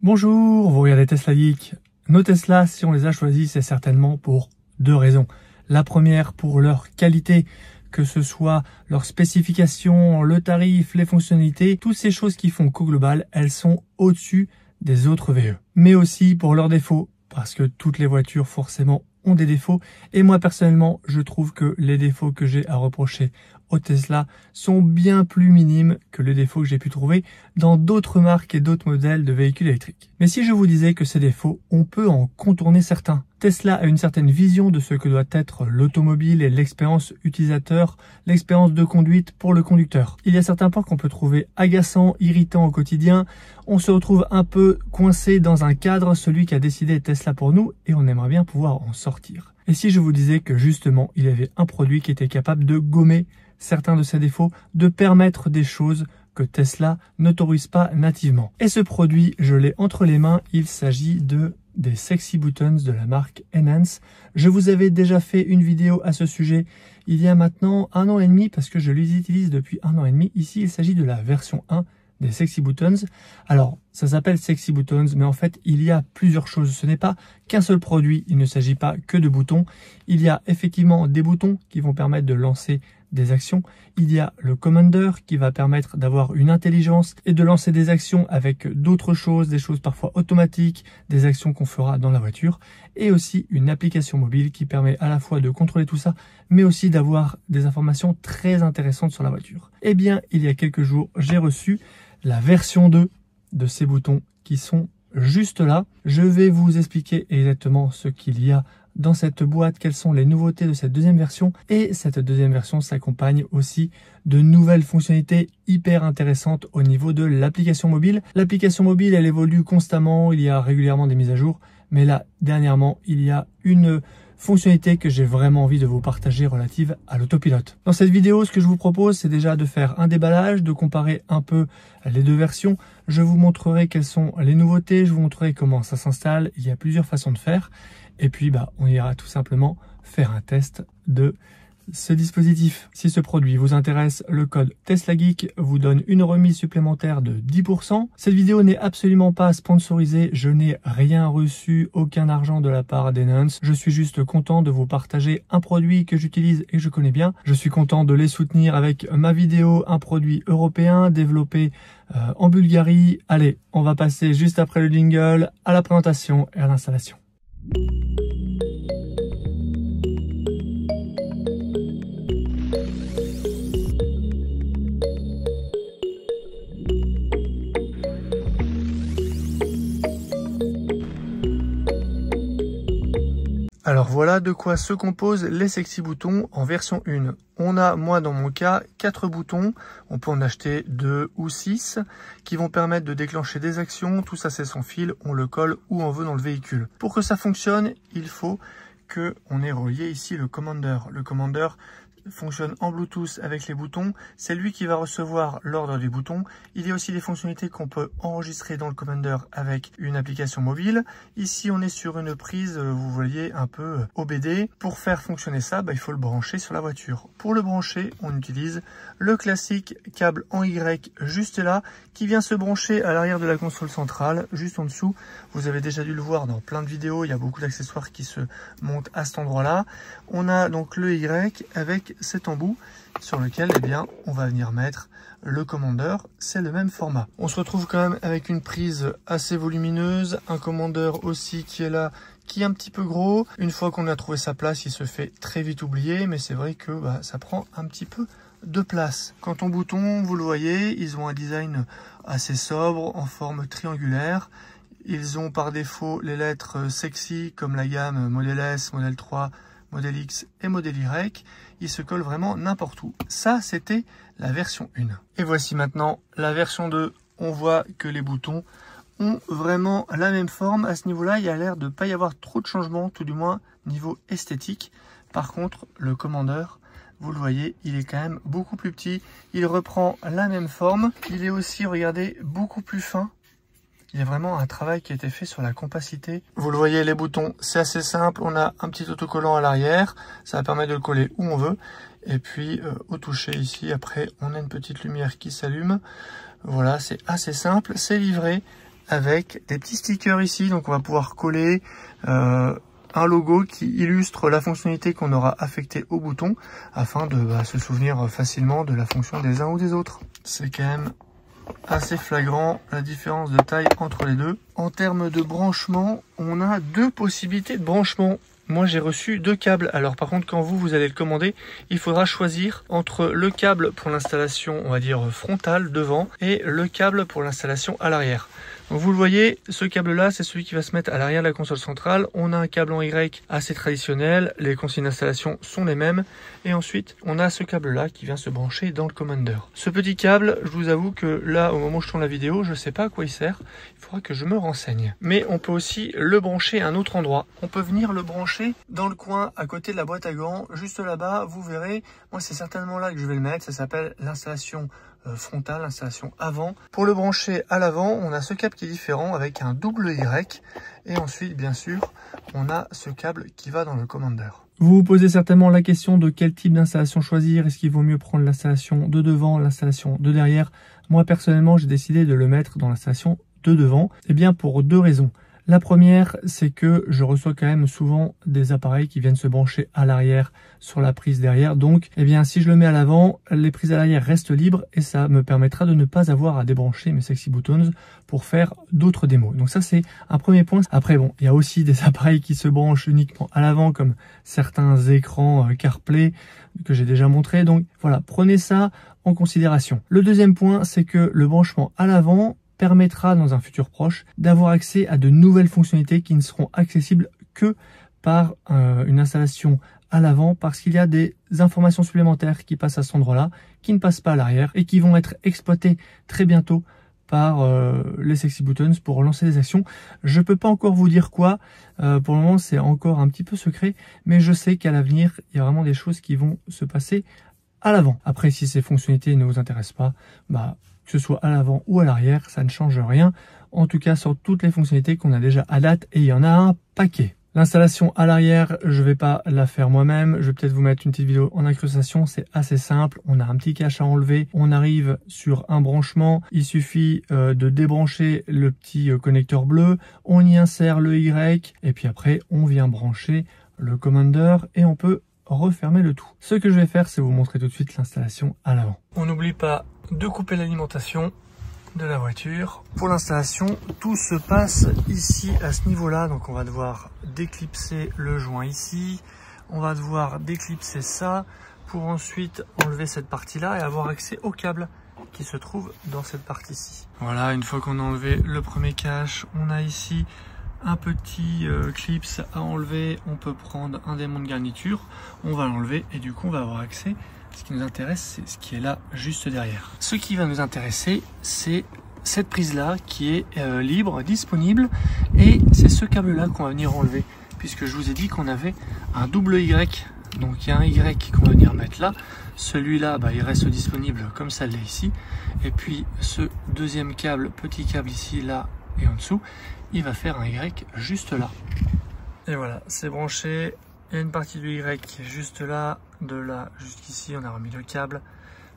Bonjour, vous regardez Tesla Geek. Nos Tesla, si on les a choisis, c'est certainement pour deux raisons. La première, pour leur qualité, que ce soit leurs spécifications, le tarif, les fonctionnalités, toutes ces choses qui font qu'au global, elles sont au-dessus des autres VE. Mais aussi pour leurs défauts, parce que toutes les voitures forcément ont des défauts. Et moi personnellement, je trouve que les défauts que j'ai à reprocher aux Tesla sont bien plus minimes que les défauts que j'ai pu trouver dans d'autres marques et d'autres modèles de véhicules électriques. Mais si je vous disais que ces défauts, on peut en contourner certains. Tesla a une certaine vision de ce que doit être l'automobile et l'expérience utilisateur, l'expérience de conduite pour le conducteur. Il y a certains points qu'on peut trouver agaçants, irritants au quotidien. On se retrouve un peu coincé dans un cadre, celui qui a décidé Tesla pour nous, et on aimerait bien pouvoir en sortir. Et si je vous disais que justement, il y avait un produit qui était capable de gommer certains de ces défauts, de permettre des choses que Tesla n'autorise pas nativement. Et ce produit, je l'ai entre les mains, il s'agit des Sexy Buttons de la marque Enhance. Je vous avais déjà fait une vidéo à ce sujet il y a maintenant 1 an et demi parce que je les utilise depuis 1 an et demi. Ici, il s'agit de la version 1 des Sexy Buttons. Alors, ça s'appelle Sexy Buttons, mais en fait, il y a plusieurs choses. Ce n'est pas qu'un seul produit, il ne s'agit pas que de boutons. Il y a effectivement des boutons qui vont permettre de lancer des actions. Il y a le Commander qui va permettre d'avoir une intelligence et de lancer des actions avec d'autres choses, des choses parfois automatiques, des actions qu'on fera dans la voiture, et aussi une application mobile qui permet à la fois de contrôler tout ça, mais aussi d'avoir des informations très intéressantes sur la voiture. Eh bien, il y a quelques jours, j'ai reçu la version 2 de ces boutons qui sont juste là. Je vais vous expliquer exactement ce qu'il y a dans cette boîte, quelles sont les nouveautés de cette deuxième version. Et cette deuxième version s'accompagne aussi de nouvelles fonctionnalités hyper intéressantes au niveau de l'application mobile. L'application mobile, elle évolue constamment, il y a régulièrement des mises à jour. Mais là, dernièrement, il y a une fonctionnalité que j'ai vraiment envie de vous partager relative à l'autopilote. Dans cette vidéo, ce que je vous propose, c'est déjà de faire un déballage, de comparer un peu les deux versions. Je vous montrerai quelles sont les nouveautés, je vous montrerai comment ça s'installe. Il y a plusieurs façons de faire. Et puis, on ira tout simplement faire un test de ce dispositif. Si ce produit vous intéresse, le code TeslaGeek vous donne une remise supplémentaire de 10%. Cette vidéo n'est absolument pas sponsorisée. Je n'ai rien reçu, aucun argent de la part d'Enhance. Je suis juste content de vous partager un produit que j'utilise et que je connais bien. Je suis content de les soutenir avec ma vidéo, un produit européen développé en Bulgarie. Allez, on va passer juste après le jingle à la présentation et à l'installation. Alors voilà de quoi se composent les Sexy Boutons en version 1. On a, moi dans mon cas, 4 boutons. On peut en acheter 2 ou 6 qui vont permettre de déclencher des actions. Tout ça c'est sans fil, on le colle où on veut dans le véhicule. Pour que ça fonctionne, il faut qu'on ait relié ici le Commander. Le Commander fonctionne en Bluetooth avec les boutons. C'est lui qui va recevoir l'ordre du bouton. Il y a aussi des fonctionnalités qu'on peut enregistrer dans le Commander avec une application mobile. Ici, on est sur une prise, vous voyez, un peu OBD. Pour faire fonctionner ça, il faut le brancher sur la voiture. Pour le brancher, on utilise le classique câble en Y juste là, qui vient se brancher à l'arrière de la console centrale, juste en dessous. Vous avez déjà dû le voir dans plein de vidéos. Il y a beaucoup d'accessoires qui se montent à cet endroit-là. On a donc le Y avec cet embout sur lequel on va venir mettre le Commander. C'est le même format. On se retrouve quand même avec une prise assez volumineuse, un Commander aussi qui est là, qui est un petit peu gros. Une fois qu'on a trouvé sa place, il se fait très vite oublier, mais c'est vrai que ça prend un petit peu de place. Quant aux boutons, vous le voyez, ils ont un design assez sobre en forme triangulaire. Ils ont par défaut les lettres sexy comme la gamme Model S, Model 3, Model X et Model Y. Ils se collent vraiment n'importe où. Ça, c'était la version 1. Et voici maintenant la version 2. On voit que les boutons ont vraiment la même forme. À ce niveau-là, il y a l'air de ne pas y avoir trop de changements, tout du moins niveau esthétique. Par contre, le Commander, vous le voyez, il est quand même beaucoup plus petit. Il reprend la même forme. Il est aussi, regardez, beaucoup plus fin. Il y a vraiment un travail qui a été fait sur la compacité. Vous le voyez, les boutons, c'est assez simple. On a un petit autocollant à l'arrière. Ça va permettre de le coller où on veut. Et puis, au toucher ici, après, on a une petite lumière qui s'allume. Voilà, c'est assez simple. C'est livré avec des petits stickers ici. Donc on va pouvoir coller un logo qui illustre la fonctionnalité qu'on aura affectée au bouton afin de se souvenir facilement de la fonction des uns ou des autres. C'est quand même assez flagrant la différence de taille entre les deux. En termes de branchement, on a deux possibilités de branchement. Moi j'ai reçu deux câbles. Alors par contre quand vous allez le commander, il faudra choisir entre le câble pour l'installation on va dire frontale devant et le câble pour l'installation à l'arrière. Donc vous le voyez, ce câble là c'est celui qui va se mettre à l'arrière de la console centrale. On a un câble en Y assez traditionnel, les consignes d'installation sont les mêmes. Et ensuite on a ce câble là qui vient se brancher dans le Commander. Ce petit câble, je vous avoue que là au moment où je tourne la vidéo, je ne sais pas à quoi il sert. Il faudra que je me renseigne. Mais on peut aussi le brancher à un autre endroit. On peut venir le brancher dans le coin à côté de la boîte à gants, juste là-bas, vous verrez. Moi c'est certainement là que je vais le mettre. Ça s'appelle l'installation frontale, l'installation avant. Pour le brancher à l'avant, on a ce câble qui est différent avec un double Y. Et ensuite, bien sûr, on a ce câble qui va dans le Commander. Vous vous posez certainement la question de quel type d'installation choisir. Est-ce qu'il vaut mieux prendre l'installation de devant, l'installation de derrière? Moi, personnellement, j'ai décidé de le mettre dans l'installation de devant. Eh bien, pour deux raisons. La première, c'est que je reçois quand même souvent des appareils qui viennent se brancher à l'arrière sur la prise derrière. Donc, eh bien, si je le mets à l'avant, les prises à l'arrière restent libres et ça me permettra de ne pas avoir à débrancher mes Sexy Buttons pour faire d'autres démos. Donc ça, c'est un premier point. Après, bon, il y a aussi des appareils qui se branchent uniquement à l'avant comme certains écrans CarPlay que j'ai déjà montré. Donc voilà, prenez ça en considération. Le deuxième point, c'est que le branchement à l'avant permettra dans un futur proche d'avoir accès à de nouvelles fonctionnalités qui ne seront accessibles que par une installation à l'avant parce qu'il y a des informations supplémentaires qui passent à cet endroit-là, qui ne passent pas à l'arrière et qui vont être exploitées très bientôt par les Sexy Buttons pour lancer des actions. Je peux pas encore vous dire quoi, pour le moment c'est encore un petit peu secret, mais je sais qu'à l'avenir, il y a vraiment des choses qui vont se passer à l'avant. Après, si ces fonctionnalités ne vous intéressent pas, que ce soit à l'avant ou à l'arrière, ça ne change rien. En tout cas, sur toutes les fonctionnalités qu'on a déjà à date, et il y en a un paquet. L'installation à l'arrière, je vais pas la faire moi-même. Je vais peut-être vous mettre une petite vidéo en incrustation. C'est assez simple. On a un petit cache à enlever. On arrive sur un branchement. Il suffit de débrancher le petit connecteur bleu. On y insère le Y. Et puis après, on vient brancher le Commander et on peut refermer le tout. Ce que je vais faire, c'est vous montrer tout de suite l'installation à l'avant. On n'oublie pas de couper l'alimentation de la voiture. Pour l'installation, tout se passe ici à ce niveau-là. Donc on va devoir déclipser le joint ici. On va devoir déclipser ça pour ensuite enlever cette partie-là et avoir accès au câble qui se trouve dans cette partie-ci. Voilà, une fois qu'on a enlevé le premier cache, on a ici un petit clips à enlever. On peut prendre un démon de garniture, on va l'enlever et du coup on va avoir accès. Ce qui nous intéresse, c'est ce qui est là juste derrière. Ce qui va nous intéresser, c'est cette prise là qui est libre, disponible, et c'est ce câble là qu'on va venir enlever puisque je vous ai dit qu'on avait un double Y. Donc il y a un Y qu'on va venir mettre là, celui-là il reste disponible comme ça l'est ici, et puis ce deuxième câble, petit câble ici, là et en dessous, il va faire un Y juste là. Et voilà, c'est branché. Il y a une partie du Y qui est juste là, de là jusqu'ici on a remis le câble,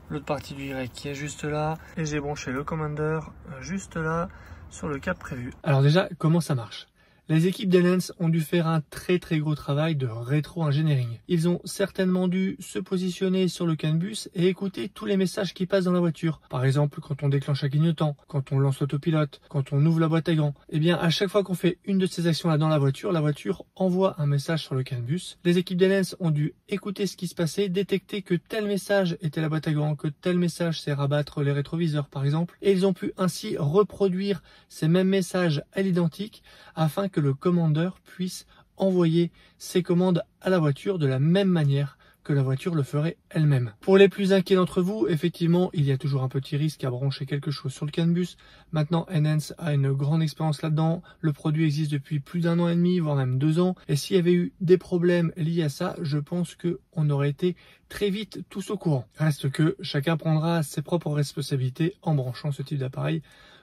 l'autre partie du Y qui est juste là, et j'ai branché le Commander juste là sur le câble prévu. Alors déjà, comment ça marche? Les équipes d'Enhance ont dû faire un très gros travail de rétro-engineering. Ils ont certainement dû se positionner sur le CAN bus et écouter tous les messages qui passent dans la voiture. Par exemple, quand on déclenche un clignotant, quand on lance l'autopilote, quand on ouvre la boîte à gants. Eh bien, à chaque fois qu'on fait une de ces actions-là dans la voiture envoie un message sur le CAN bus. Les équipes d'Enhance ont dû écouter ce qui se passait, détecter que tel message était la boîte à gants, que tel message c'est rabattre les rétroviseurs par exemple. Et ils ont pu ainsi reproduire ces mêmes messages à l'identique afin que le Commander puisse envoyer ses commandes à la voiture de la même manière que la voiture le ferait elle-même. Pour les plus inquiets d'entre vous, effectivement, il y a toujours un petit risque à brancher quelque chose sur le CAN bus. Maintenant, Enhance a une grande expérience là-dedans. Le produit existe depuis plus d'1 an et demi, voire même 2 ans. Et s'il y avait eu des problèmes liés à ça, je pense qu'on aurait été très vite tous au courant. Reste que chacun prendra ses propres responsabilités en branchant ce type d'appareil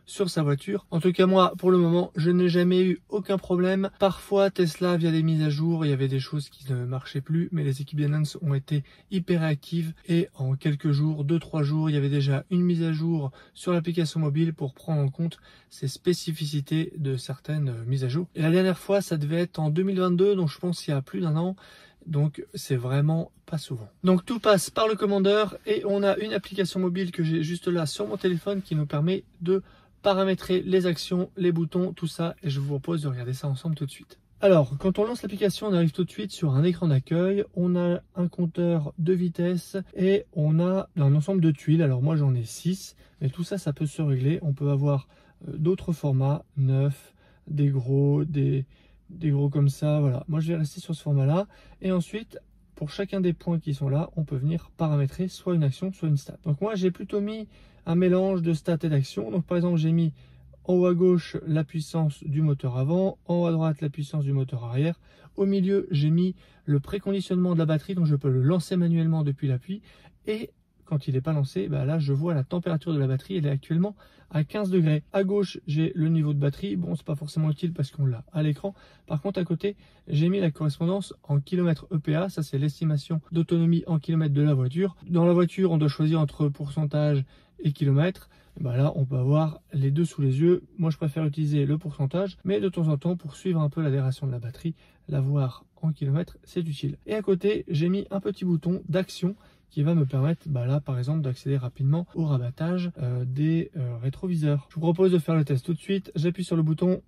sur sa voiture. En tout cas, moi, pour le moment, je n'ai jamais eu aucun problème. Parfois, Tesla, via les mises à jour, il y avait des choses qui ne marchaient plus, mais les équipes Binance ont été hyper réactives et en quelques jours, 2-3 jours, il y avait déjà une mise à jour sur l'application mobile pour prendre en compte ces spécificités de certaines mises à jour. Et la dernière fois, ça devait être en 2022, donc je pense qu'il y a plus d'un an. Donc c'est vraiment pas souvent. Donc tout passe par le commandeur et on a une application mobile que j'ai juste là sur mon téléphone qui nous permet de paramétrer les actions, les boutons, tout ça, et je vous propose de regarder ça ensemble tout de suite. Alors, quand on lance l'application, on arrive tout de suite sur un écran d'accueil, on a un compteur de vitesse et on a un ensemble de tuiles. Alors moi j'en ai 6, mais tout ça, ça peut se régler. On peut avoir d'autres formats, 9, des gros comme ça, voilà. Moi je vais rester sur ce format là, et ensuite pour chacun des points qui sont là, on peut venir paramétrer soit une action, soit une stat. Donc moi j'ai plutôt mis un mélange de stats et d'actions. Donc par exemple j'ai mis en haut à gauche la puissance du moteur avant, en haut à droite la puissance du moteur arrière, au milieu j'ai mis le préconditionnement de la batterie, donc je peux le lancer manuellement depuis l'appui, et quand il n'est pas lancé, bah là je vois la température de la batterie, elle est actuellement à 15 degrés. À gauche, j'ai le niveau de batterie. Bon, c'est pas forcément utile parce qu'on l'a à l'écran. Par contre, à côté, j'ai mis la correspondance en kilomètres EPA. Ça, c'est l'estimation d'autonomie en kilomètres de la voiture. Dans la voiture, on doit choisir entre pourcentage et kilomètres. Bah là, on peut avoir les deux sous les yeux. Moi, je préfère utiliser le pourcentage, mais de temps en temps, pour suivre un peu l'aération de la batterie, la voir en kilomètres, c'est utile. Et à côté, j'ai mis un petit bouton d'action qui va me permettre, bah là par exemple, d'accéder rapidement au rabattage des rétroviseurs. Je vous propose de faire le test tout de suite. J'appuie sur le bouton,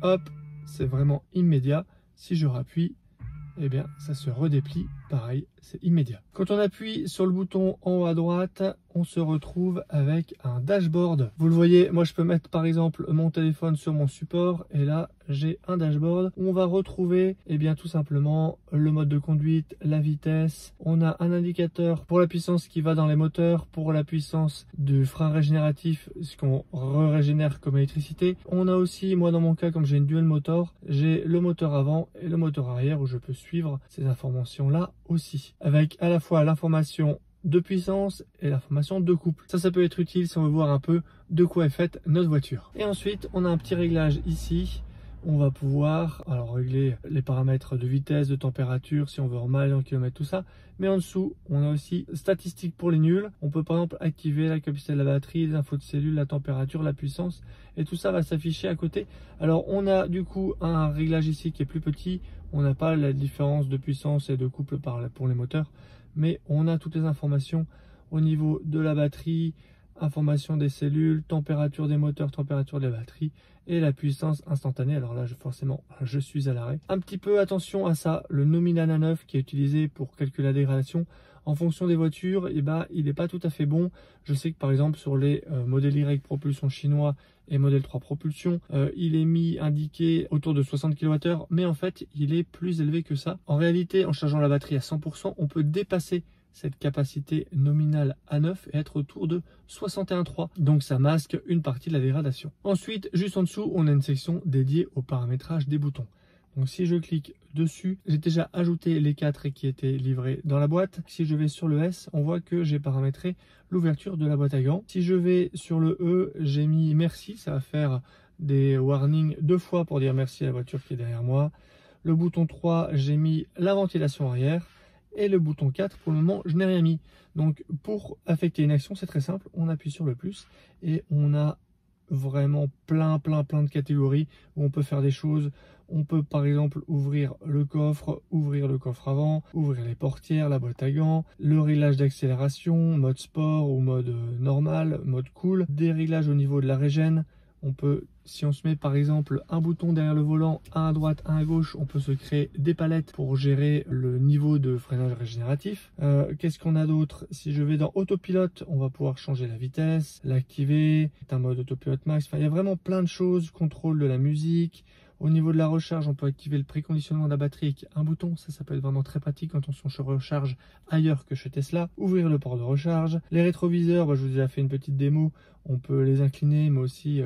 hop, c'est vraiment immédiat. Si je rappuie, eh bien ça se redéplie, pareil, c'est immédiat. Quand on appuie sur le bouton en haut à droite, on se retrouve avec un dashboard. Vous le voyez, moi je peux mettre par exemple mon téléphone sur mon support, et là j'ai un dashboard où on va retrouver tout simplement le mode de conduite, la vitesse. On a un indicateur pour la puissance qui va dans les moteurs, pour la puissance du frein régénératif, ce qu'on régénère comme électricité. On a aussi, moi dans mon cas, comme j'ai une dual motor, j'ai le moteur avant et le moteur arrière où je peux suivre ces informations là aussi, avec à la fois l'information de puissance et l'information de couple. Ça peut être utile si on veut voir un peu de quoi est faite notre voiture. Et ensuite, on a un petit réglage ici. On va pouvoir régler les paramètres de vitesse, de température, si on veut en miles, en kilomètres, tout ça. Mais en dessous, on a aussi statistiques pour les nuls. On peut par exemple activer la capacité de la batterie, les infos de cellules, la température, la puissance. Et tout ça va s'afficher à côté. Alors on a du coup un réglage ici qui est plus petit. On n'a pas la différence de puissance et de couple pour les moteurs. Mais on a toutes les informations au niveau de la batterie, information des cellules, température des moteurs, température des batteries et la puissance instantanée. Alors là, forcément, je suis à l'arrêt. Un petit peu attention à ça, le nominal à 9 qui est utilisé pour calculer la dégradation. En fonction des voitures, il n'est pas tout à fait bon. Je sais que par exemple sur les modèles Y propulsion chinois et modèle 3 propulsion, il est indiqué autour de 60 kWh, mais en fait, il est plus élevé que ça. En réalité, en chargeant la batterie à 100%, on peut dépasser cette capacité nominale à 9 et être autour de 61,3. Donc ça masque une partie de la dégradation. Ensuite, juste en dessous, on a une section dédiée au paramétrage des boutons. Donc si je clique dessus, j'ai déjà ajouté les 4 qui étaient livrés dans la boîte. Si je vais sur le S, on voit que j'ai paramétré l'ouverture de la boîte à gants. Si je vais sur le E, j'ai mis merci, ça va faire des warnings 2 fois pour dire merci à la voiture qui est derrière moi. Le bouton 3, j'ai mis la ventilation arrière. Et le bouton 4, pour le moment, je n'ai rien mis. Donc pour affecter une action, c'est très simple. On appuie sur le plus et on a vraiment plein de catégories où on peut faire des choses. On peut par exemple ouvrir le coffre avant, ouvrir les portières, la boîte à gants, le réglage d'accélération, mode sport ou mode normal, mode cool, des réglages au niveau de la régène. On peut, si on se met par exemple un bouton derrière le volant, un à droite, un à gauche, on peut se créer des palettes pour gérer le niveau de freinage régénératif. Qu'est-ce qu'on a d'autre? Si je vais dans autopilote, on va pouvoir changer la vitesse, l'activer, c'est un mode autopilote max. Enfin, il y a vraiment plein de choses, contrôle de la musique. Au niveau de la recharge, on peut activer le préconditionnement de la batterie avec un bouton. Ça peut être vraiment très pratique quand on se recharge ailleurs que chez Tesla. Ouvrir le port de recharge. Les rétroviseurs, je vous ai déjà fait une petite démo. On peut les incliner, mais aussi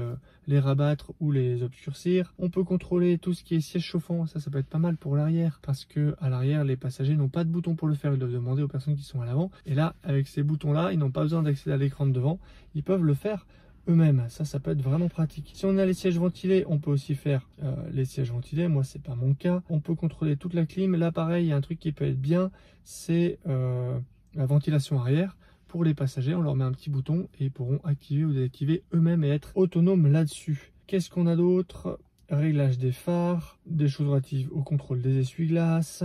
les rabattre ou les obscurcir. On peut contrôler tout ce qui est siège chauffant. Ça peut être pas mal pour l'arrière, parce que à l'arrière, les passagers n'ont pas de bouton pour le faire. Ils doivent demander aux personnes qui sont à l'avant. Et là, avec ces boutons-là, ils n'ont pas besoin d'accéder à l'écran de devant. Ils peuvent le faire eux-mêmes. Ça peut être vraiment pratique. Si on a les sièges ventilés, on peut aussi faire les sièges ventilés. Moi, c'est pas mon cas. On peut contrôler toute la clim. Là, pareil, il y a un truc qui peut être bien, c'est la ventilation arrière. Pour les passagers, on leur met un petit bouton et ils pourront activer ou désactiver eux-mêmes et être autonomes là-dessus. Qu'est-ce qu'on a d'autre? Réglage des phares, des choses relatives au contrôle des essuie-glaces.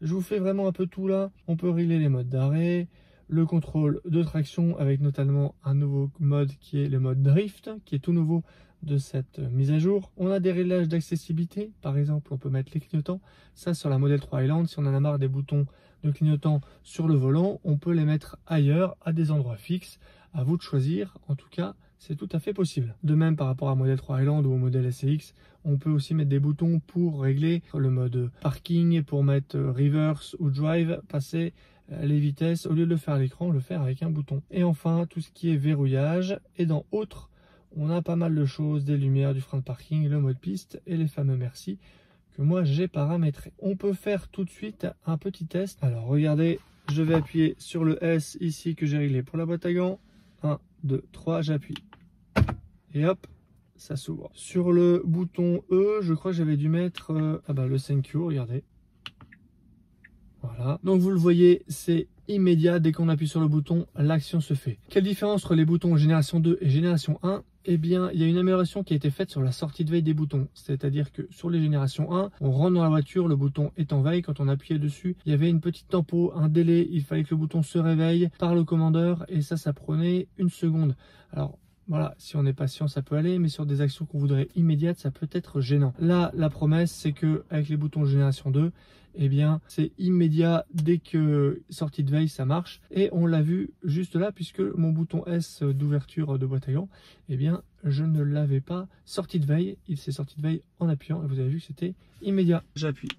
Je vous fais vraiment un peu tout là. On peut régler les modes d'arrêt, le contrôle de traction avec notamment un nouveau mode qui est le mode drift, qui est tout nouveau de cette mise à jour. On a des réglages d'accessibilité, par exemple on peut mettre les clignotants. Ça sur la Model 3 Highland, si on en a marre des boutons de clignotants sur le volant, on peut les mettre ailleurs, à des endroits fixes. À vous de choisir, en tout cas c'est tout à fait possible. De même par rapport à Model 3 Highland ou au modèle SCX, on peut aussi mettre des boutons pour régler le mode parking, pour mettre reverse ou drive, passer les vitesses. Au lieu de le faire à l'écran, le faire avec un bouton. Et enfin, tout ce qui est verrouillage. Et dans autres, on a pas mal de choses, des lumières, du frein de parking, le mode piste et les fameux merci que moi j'ai paramétré. On peut faire tout de suite un petit test. Alors regardez, je vais appuyer sur le S ici que j'ai réglé pour la boîte à gants. 1, 2, 3, j'appuie. Et hop, ça s'ouvre. Sur le bouton E, je crois que j'avais dû mettre le thank you, regardez. Voilà. Donc vous le voyez, c'est immédiat. Dès qu'on appuie sur le bouton, l'action se fait. Quelle différence entre les boutons génération 2 et génération 1? Eh bien, il y a une amélioration qui a été faite sur la sortie de veille des boutons. C'est-à-dire que sur les générations 1, on rentre dans la voiture, le bouton est en veille. Quand on appuyait dessus, il y avait une petite tempo, un délai. Il fallait que le bouton se réveille par le commandeur et ça prenait 1 seconde. Alors, voilà, si on est patient, ça peut aller, mais sur des actions qu'on voudrait immédiates, ça peut être gênant. Là, la promesse, c'est que avec les boutons génération 2, eh bien, c'est immédiat dès que sortie de veille, ça marche. Et on l'a vu juste là, puisque mon bouton S d'ouverture de boîte à gants, eh bien, je ne l'avais pas sorti de veille. Il s'est sorti de veille en appuyant et vous avez vu que c'était immédiat. J'appuie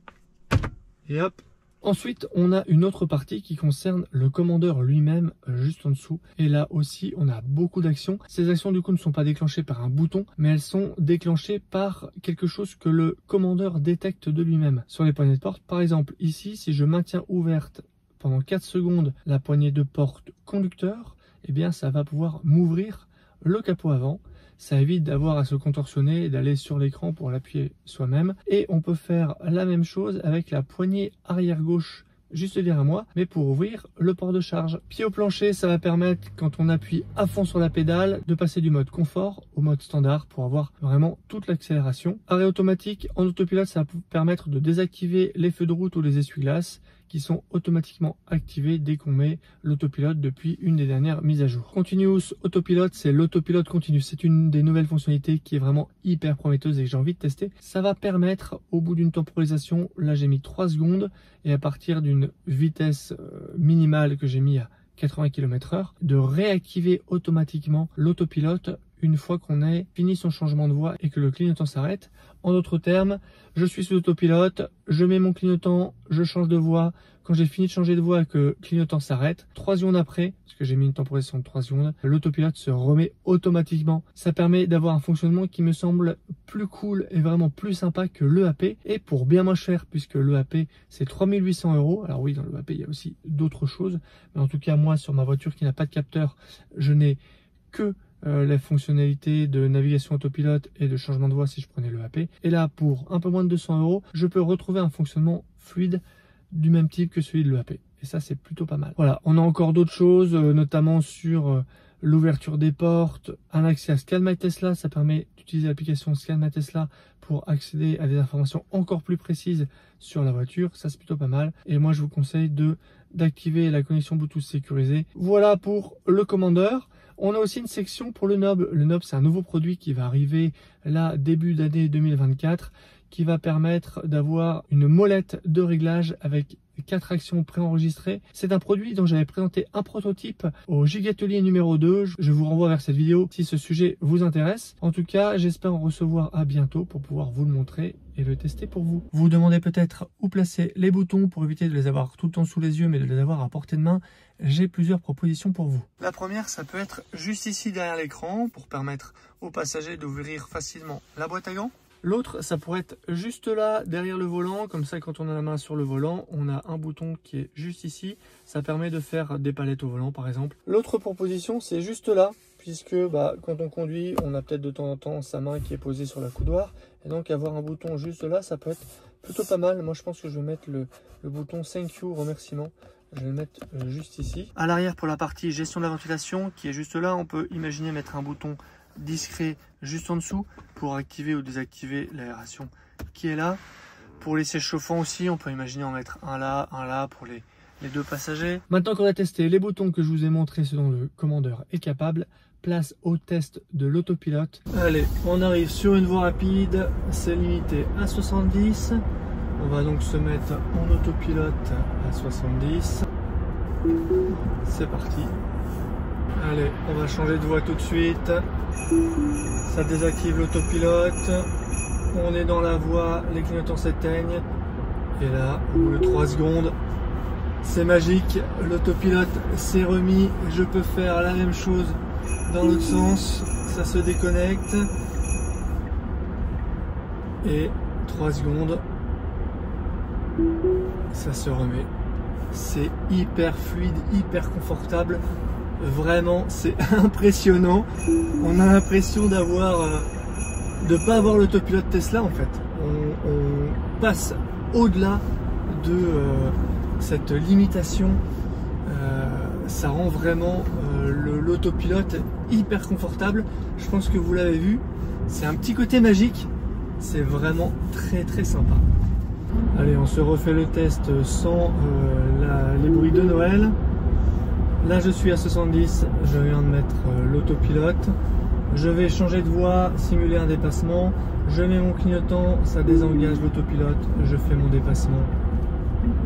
et hop. Ensuite, on a une autre partie qui concerne le commandeur lui-même, juste en dessous. Et là aussi, on a beaucoup d'actions. Ces actions, du coup, ne sont pas déclenchées par un bouton, mais elles sont déclenchées par quelque chose que le commandeur détecte de lui-même. Sur les poignées de porte, par exemple, ici, si je maintiens ouverte pendant 4 secondes la poignée de porte conducteur, eh bien, ça va pouvoir m'ouvrir le capot avant. Ça évite d'avoir à se contorsionner et d'aller sur l'écran pour l'appuyer soi-même. Et on peut faire la même chose avec la poignée arrière gauche juste derrière moi, mais pour ouvrir le port de charge. Pied au plancher, ça va permettre, quand on appuie à fond sur la pédale, de passer du mode confort au mode standard pour avoir vraiment toute l'accélération. Arrêt automatique, en autopilote, ça va permettre de désactiver les feux de route ou les essuie-glaces qui sont automatiquement activés dès qu'on met l'autopilote depuis une des dernières mises à jour. Continuous Autopilote, c'est l'autopilote continu. C'est une des nouvelles fonctionnalités qui est vraiment hyper prometteuse et que j'ai envie de tester. Ça va permettre, au bout d'une temporisation, là j'ai mis 3 secondes, et à partir d'une vitesse minimale que j'ai mis à 80 km/h, de réactiver automatiquement l'autopilote une fois qu'on a fini son changement de voie et que le clignotant s'arrête. En d'autres termes, je suis sous autopilote, je mets mon clignotant, je change de voie. Quand j'ai fini de changer de voie et que le clignotant s'arrête, 3 secondes après, parce que j'ai mis une temporisation de 3 secondes, l'autopilote se remet automatiquement. Ça permet d'avoir un fonctionnement qui me semble plus cool et vraiment plus sympa que l'EAP, et pour bien moins cher, puisque l'EAP c'est 3800 €. Alors oui, dans l'EAP il y a aussi d'autres choses, mais en tout cas moi sur ma voiture qui n'a pas de capteur, je n'ai que les fonctionnalités de navigation autopilote et de changement de voie si je prenais l'EAP. Et là, pour un peu moins de 200 €, je peux retrouver un fonctionnement fluide du même type que celui de l'EAP. Et ça, c'est plutôt pas mal. Voilà, on a encore d'autres choses, notamment sur l'ouverture des portes, un accès à Scan My Tesla. Ça permet d'utiliser l'application Scan My Tesla pour accéder à des informations encore plus précises sur la voiture. Ça, c'est plutôt pas mal. Et moi, je vous conseille d'activer la connexion Bluetooth sécurisée. Voilà pour le commandeur. On a aussi une section pour le knob. Le knob, c'est un nouveau produit qui va arriver là début d'année 2024, qui va permettre d'avoir une molette de réglage avec 4 actions préenregistrées. C'est un produit dont j'avais présenté un prototype au Gigatelier numéro 2. Je vous renvoie vers cette vidéo si ce sujet vous intéresse. En tout cas, j'espère en recevoir à bientôt pour pouvoir vous le montrer et le tester pour vous. Vous vous demandez peut-être où placer les boutons pour éviter de les avoir tout le temps sous les yeux, mais de les avoir à portée de main. J'ai plusieurs propositions pour vous. La première, ça peut être juste ici derrière l'écran pour permettre aux passagers d'ouvrir facilement la boîte à gants. L'autre, ça pourrait être juste là, derrière le volant. Comme ça, quand on a la main sur le volant, on a un bouton qui est juste ici. Ça permet de faire des palettes au volant, par exemple. L'autre proposition, c'est juste là, puisque quand on conduit, on a peut-être de temps en temps sa main qui est posée sur la coudoir. Et donc avoir un bouton juste là, ça peut être plutôt pas mal. Moi je pense que je vais mettre le bouton Thank you, remerciement. Je vais le mettre juste ici. À l'arrière, pour la partie gestion de la ventilation qui est juste là, on peut imaginer mettre un bouton discret juste en dessous pour activer ou désactiver l'aération qui est là. Pour les sièges chauffants aussi, on peut imaginer en mettre un là pour les deux passagers. Maintenant qu'on a testé les boutons que je vous ai montrés, ce dont le commandeur est capable, place au test de l'autopilote. Allez, on arrive sur une voie rapide, c'est limité à 70. On va donc se mettre en autopilote à 70. C'est parti. Allez, on va changer de voie tout de suite. Ça désactive l'autopilote. On est dans la voie, les clignotants s'éteignent. Et là, au bout de 3 secondes, c'est magique. L'autopilote s'est remis. Je peux faire la même chose dans l'autre sens. Ça se déconnecte. Et 3 secondes. Ça se remet. C'est hyper fluide, hyper confortable. Vraiment, c'est impressionnant. On a l'impression de pas avoir l'autopilote Tesla en fait. On passe au-delà de cette limitation. Ça rend vraiment l'autopilote hyper confortable. Je pense que vous l'avez vu. C'est un petit côté magique. C'est vraiment très très sympa. Allez, on se refait le test sans les bruits de Noël. Là, je suis à 70, je viens de mettre l'autopilote. Je vais changer de voie, simuler un dépassement. Je mets mon clignotant, ça désengage l'autopilote. Je fais mon dépassement.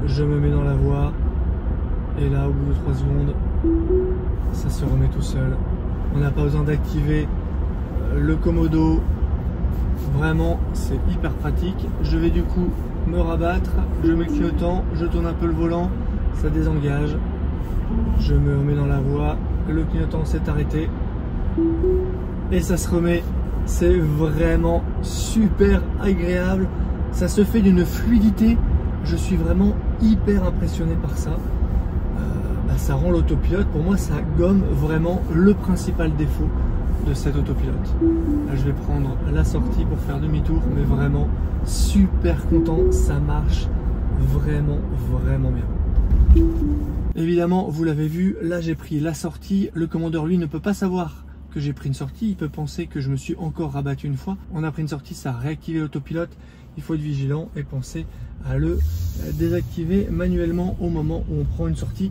Je me mets dans la voie. Et là, au bout de 3 secondes, ça se remet tout seul. On n'a pas besoin d'activer le commodo. Vraiment, c'est hyper pratique. Je vais du coup me rabattre, je mets le clignotant, je tourne un peu le volant, ça désengage. Je me remets dans la voie, le clignotant s'est arrêté et ça se remet. C'est vraiment super agréable. Ça se fait d'une fluidité. Je suis vraiment hyper impressionné par ça. Ça rend l'autopilote, pour moi, ça gomme vraiment le principal défaut de cet autopilote. Là, je vais prendre la sortie pour faire demi-tour, mais vraiment super content. Ça marche vraiment bien. Évidemment, vous l'avez vu, là j'ai pris la sortie. Le commandeur, lui, ne peut pas savoir que j'ai pris une sortie. Il peut penser que je me suis encore rabattu une fois. On a pris une sortie, ça a réactivé l'autopilote. Il faut être vigilant et penser à le désactiver manuellement au moment où on prend une sortie.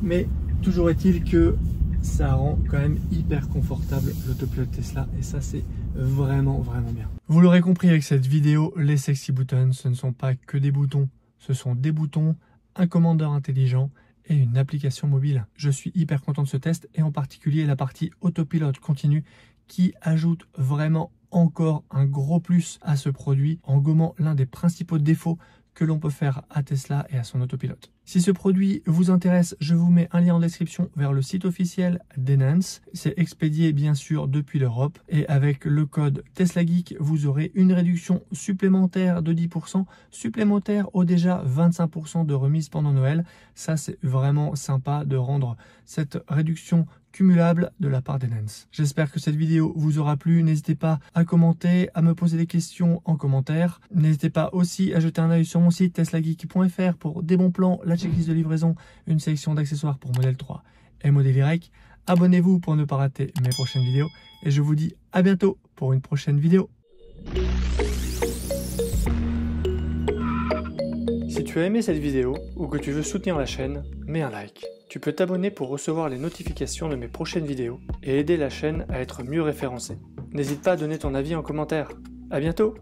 Mais toujours est-il que ça rend quand même hyper confortable l'autopilote Tesla et ça c'est vraiment bien. Vous l'aurez compris avec cette vidéo, les sexy buttons, ce ne sont pas que des boutons, ce sont des boutons, un commandeur intelligent et une application mobile. Je suis hyper content de ce test et en particulier la partie autopilote continu qui ajoute vraiment encore un gros plus à ce produit en gommant l'un des principaux défauts que l'on peut faire à Tesla et à son autopilote. Si ce produit vous intéresse, je vous mets un lien en description vers le site officiel d'Enhance. C'est expédié bien sûr depuis l'Europe et avec le code TeslaGeek, vous aurez une réduction supplémentaire de 10%, supplémentaire aux déjà 25% de remise pendant Noël. Ça, c'est vraiment sympa de rendre cette réduction cumulable de la part d'Enhance. J'espère que cette vidéo vous aura plu. N'hésitez pas à commenter, à me poser des questions en commentaire. N'hésitez pas aussi à jeter un œil sur mon site teslageek.fr pour des bons plans, la checklist de livraison, une sélection d'accessoires pour modèle 3 et modèle Y. Abonnez-vous pour ne pas rater mes prochaines vidéos et je vous dis à bientôt pour une prochaine vidéo. Si tu as aimé cette vidéo ou que tu veux soutenir la chaîne, mets un like. Tu peux t'abonner pour recevoir les notifications de mes prochaines vidéos et aider la chaîne à être mieux référencée. N'hésite pas à donner ton avis en commentaire. À bientôt!